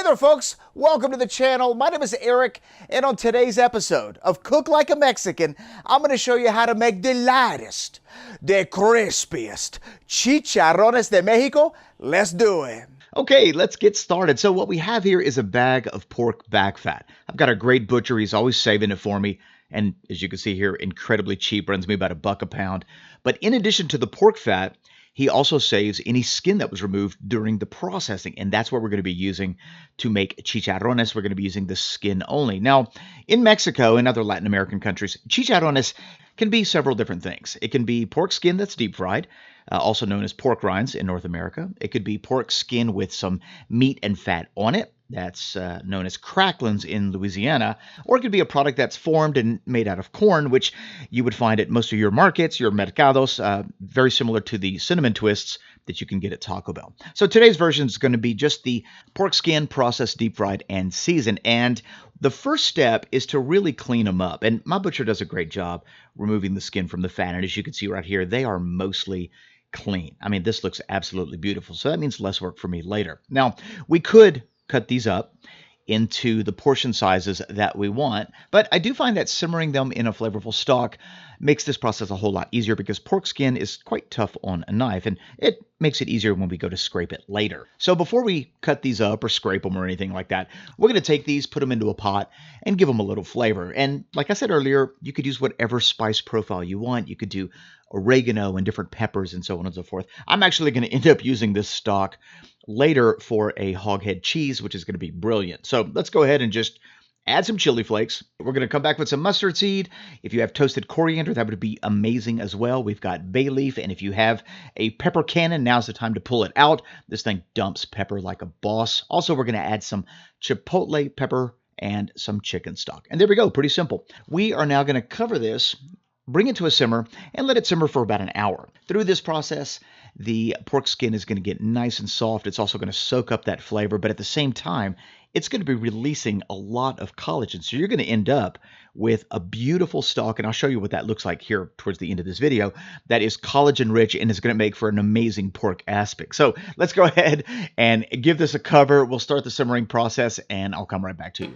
there, folks. Welcome to the channel. My name is Eric, and on today's episode of Cook Like a Mexican, I'm going to show you how to make the lightest, the crispiest chicharrones de Mexico. Let's do it. Okay, let's get started. So what we have here is a bag of pork back fat. I've got a great butcher. He's always saving it for me. And as you can see here, incredibly cheap, runs me about $1 a pound. But in addition to the pork fat, he also saves any skin that was removed during the processing. And that's what we're going to be using to make chicharrones. We're going to be using the skin only. Now, in Mexico and other Latin American countries, chicharrones can be several different things. It can be pork skin that's deep fried, also known as pork rinds in North America. It could be pork skin with some meat and fat on it. That's known as cracklins in Louisiana. Or it could be a product that's formed and made out of corn, which you would find at most of your markets, your mercados, very similar to the cinnamon twists that you can get at Taco Bell. So today's version is going to be just the pork skin processed, deep fried, and seasoned. And the first step is to really clean them up. And my butcher does a great job removing the skin from the fat. And as you can see right here, they are mostly clean. I mean, this looks absolutely beautiful. So that means less work for me later. Now, we could cut these up into the portion sizes that we want, but I do find that simmering them in a flavorful stock makes this process a whole lot easier because pork skin is quite tough on a knife, and it makes it easier when we go to scrape it later. So before we cut these up or scrape them or anything like that, we're going to take these, put them into a pot, and give them a little flavor. And like I said earlier, you could use whatever spice profile you want. You could do oregano and different peppers and so on and so forth. I'm actually going to end up using this stock later for a hog head cheese, which is going to be brilliant. So let's go ahead and just add some chili flakes. We're going to come back with some mustard seed. If you have toasted coriander, that would be amazing as well. We've got bay leaf, and if you have a pepper cannon, now's the time to pull it out. This thing dumps pepper like a boss. Also, we're going to add some chipotle pepper and some chicken stock. And there we go, pretty simple. We are now going to cover this, bring it to a simmer, and let it simmer for about an hour. Through this process, the pork skin is going to get nice and soft. It's also going to soak up that flavor, but at the same time, it's going to be releasing a lot of collagen. So you're going to end up with a beautiful stock, and I'll show you what that looks like here towards the end of this video, that is collagen rich and is going to make for an amazing pork aspic. So let's go ahead and give this a cover. We'll start the simmering process, and I'll come right back to you.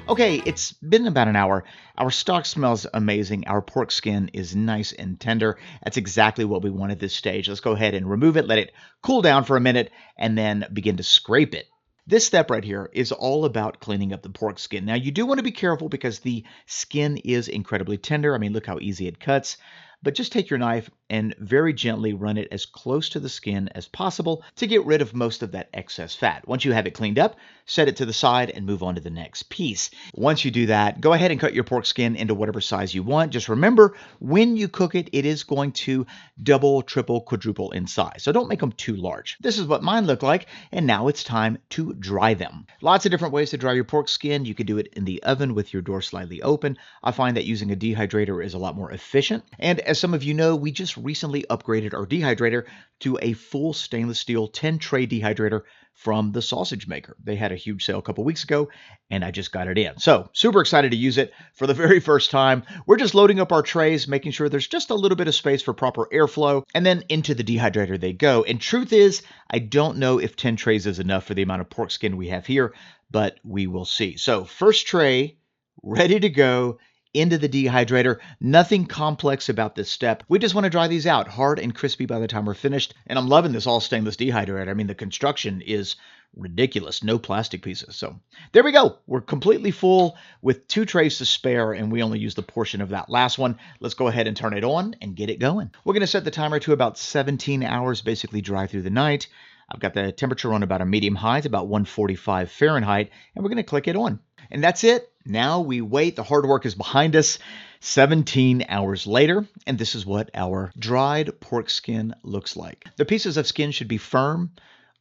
Okay, it's been about an hour. Our stock smells amazing. Our pork skin is nice and tender. That's exactly what we want at this stage. Let's go ahead and remove it, let it cool down for a minute, and then begin to scrape it. This step right here is all about cleaning up the pork skin. Now, you do want to be careful because the skin is incredibly tender. I mean, look how easy it cuts. But just take your knife and very gently run it as close to the skin as possible to get rid of most of that excess fat. Once you have it cleaned up, set it to the side and move on to the next piece. Once you do that, go ahead and cut your pork skin into whatever size you want. Just remember, when you cook it, it is going to double, triple, quadruple in size. So don't make them too large. This is what mine look like, and now it's time to dry them. Lots of different ways to dry your pork skin. You could do it in the oven with your door slightly open. I find that using a dehydrator is a lot more efficient. And as some of you know, we just recently upgraded our dehydrator to a full stainless steel 10-tray dehydrator from the sausage maker. They had a huge sale a couple weeks ago, and I just got it in. So super excited to use it for the very first time. We're just loading up our trays, making sure there's just a little bit of space for proper airflow, and then into the dehydrator they go. And truth is, I don't know if 10 trays is enough for the amount of pork skin we have here, but we will see. So first tray, ready to go into the dehydrator. Nothing complex about this step. We just want to dry these out hard and crispy by the time we're finished. And I'm loving this all stainless dehydrator. I mean, the construction is ridiculous. No plastic pieces. So there we go. We're completely full with 2 trays to spare, and we only used a portion of that last one. Let's go ahead and turn it on and get it going. We're going to set the timer to about 17 hours, basically dry through the night. I've got the temperature on about a medium high, it's about 145 Fahrenheit, and we're going to click it on. And that's it. Now we wait. The hard work is behind us. 17 hours later, and this is what our dried pork skin looks like. The pieces of skin should be firm,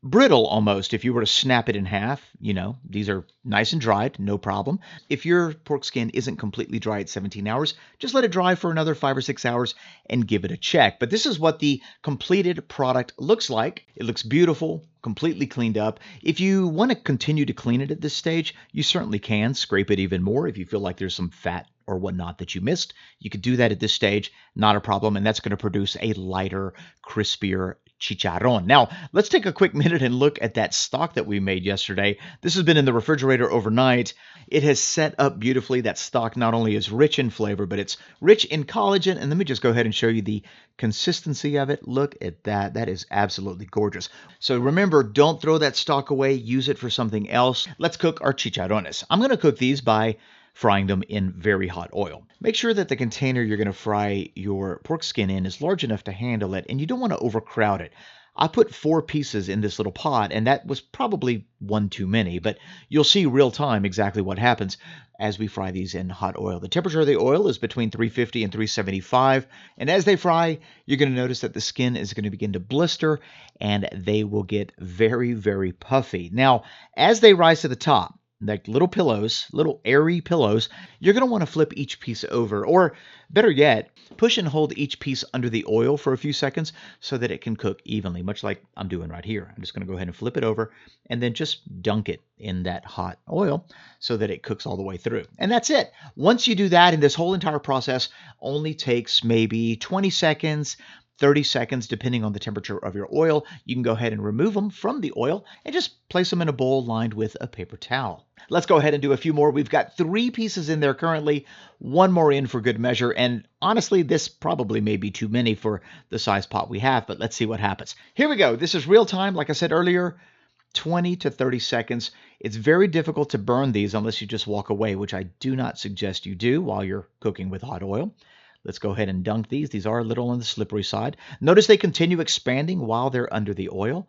brittle almost. If you were to snap it in half, you know, these are nice and dried, no problem. If your pork skin isn't completely dry at 17 hours, just let it dry for another 5 or 6 hours and give it a check. But this is what the completed product looks like. It looks beautiful, completely cleaned up. If you want to continue to clean it at this stage, you certainly can scrape it even more if you feel like there's some fat or whatnot that you missed. You could do that at this stage, not a problem, and that's going to produce a lighter, crispier chicharron. Now, let's take a quick minute and look at that stock that we made yesterday. This has been in the refrigerator overnight. It has set up beautifully. That stock not only is rich in flavor, but it's rich in collagen. And let me just go ahead and show you the consistency of it. Look at that. That is absolutely gorgeous. So remember, don't throw that stock away. Use it for something else. Let's cook our chicharrones. I'm going to cook these by frying them in very hot oil. Make sure that the container you're going to fry your pork skin in is large enough to handle it, and you don't want to overcrowd it. I put 4 pieces in this little pot, and that was probably one too many, but you'll see real time exactly what happens as we fry these in hot oil. The temperature of the oil is between 350 and 375, and as they fry, you're going to notice that the skin is going to begin to blister, and they will get very, very puffy. Now, as they rise to the top, like little pillows, little airy pillows, you're going to want to flip each piece over, or better yet, push and hold each piece under the oil for a few seconds so that it can cook evenly, much like I'm doing right here. I'm just going to go ahead and flip it over and then just dunk it in that hot oil so that it cooks all the way through. And that's it. Once you do that, and this whole entire process only takes maybe 20 seconds, 30 seconds, depending on the temperature of your oil, you can go ahead and remove them from the oil and just place them in a bowl lined with a paper towel. Let's go ahead and do a few more. We've got 3 pieces in there currently, 1 more in for good measure, and honestly, this probably may be too many for the size pot we have, but let's see what happens. Here we go. This is real time, like I said earlier, 20 to 30 seconds. It's very difficult to burn these unless you just walk away, which I do not suggest you do while you're cooking with hot oil. Let's go ahead and dunk these. These are a little on the slippery side. Notice they continue expanding while they're under the oil.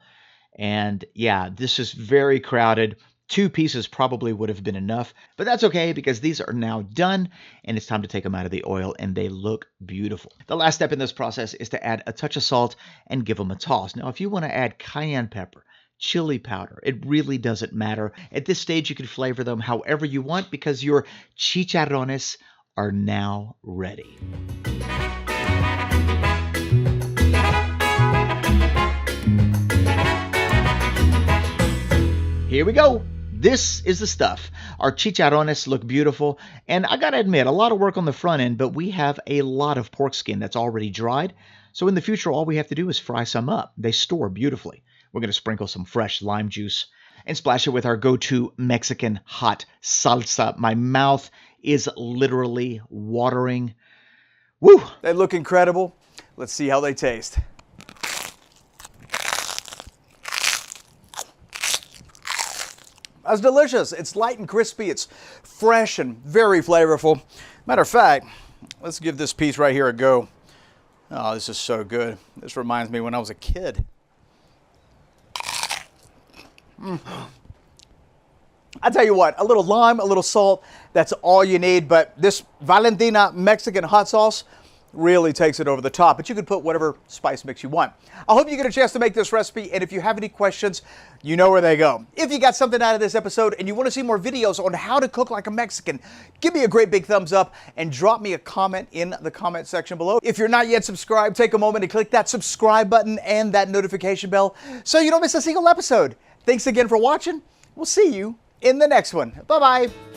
And yeah, this is very crowded. 2 pieces probably would have been enough, but that's okay because these are now done and it's time to take them out of the oil and they look beautiful. The last step in this process is to add a touch of salt and give them a toss. Now, if you want to add cayenne pepper, chili powder, it really doesn't matter. At this stage, you can flavor them however you want because your chicharrones are now ready. Here we go. This is the stuff. Our chicharrones look beautiful, and I gotta admit, a lot of work on the front end, but we have a lot of pork skin that's already dried. So in the future, all we have to do is fry some up. They store beautifully. We're gonna sprinkle some fresh lime juice and splash it with our go-to Mexican hot salsa. My mouth is literally watering. Woo! They look incredible. Let's see how they taste. That's delicious. It's light and crispy. It's fresh and very flavorful. Matter of fact, let's give this piece right here a go. Oh, this is so good. This reminds me when I was a kid. I tell you what, a little lime, a little salt, that's all you need. But this Valentina Mexican hot sauce really takes it over the top. But you can put whatever spice mix you want. I hope you get a chance to make this recipe. And if you have any questions, you know where they go. If you got something out of this episode and you want to see more videos on how to cook like a Mexican, give me a great big thumbs up and drop me a comment in the comment section below. If you're not yet subscribed, take a moment and click that subscribe button and that notification bell so you don't miss a single episode. Thanks again for watching. We'll see you in the next one. Bye-bye.